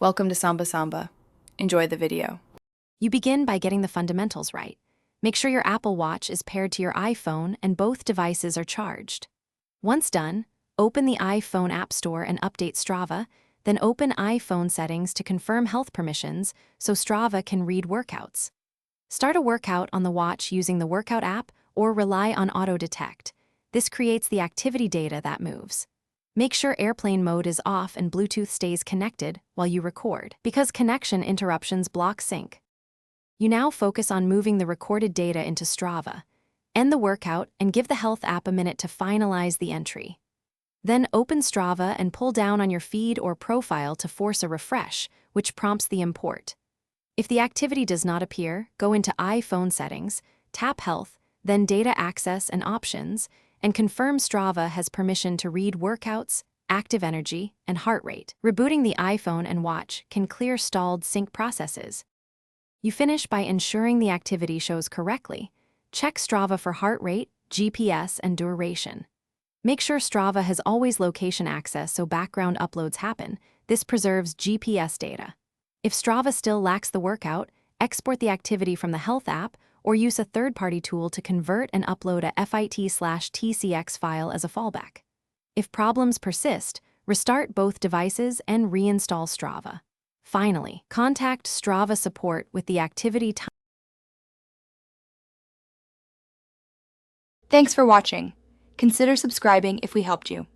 Welcome to Samba Samba. Enjoy the video. You begin by getting the fundamentals right. Make sure your Apple Watch is paired to your iPhone and both devices are charged. Once done, open the iPhone App Store and update Strava, then open iPhone settings to confirm health permissions so Strava can read workouts. Start a workout on the watch using the workout app or rely on auto detect. This creates the activity data that moves. Make sure airplane mode is off and Bluetooth stays connected while you record, because connection interruptions block sync. You now focus on moving the recorded data into Strava. End the workout and give the health app a minute to finalize the entry. Then open Strava and pull down on your feed or profile to force a refresh, which prompts the import. If the activity does not appear, go into iPhone settings, tap Health, then Data Access and Options, and confirm Strava has permission to read workouts, active energy, and heart rate. Rebooting the iPhone and watch can clear stalled sync processes. You finish by ensuring the activity shows correctly. Check Strava for heart rate, GPS, and duration. Make sure Strava has always location access so background uploads happen. This preserves GPS data. If Strava still lacks the workout, export the activity from the health app or use a third-party tool to convert and upload a FIT/TCX file as a fallback. If problems persist, restart both devices and reinstall Strava. Finally, contact Strava support with the activity time. Thanks for watching. Consider subscribing if we helped you.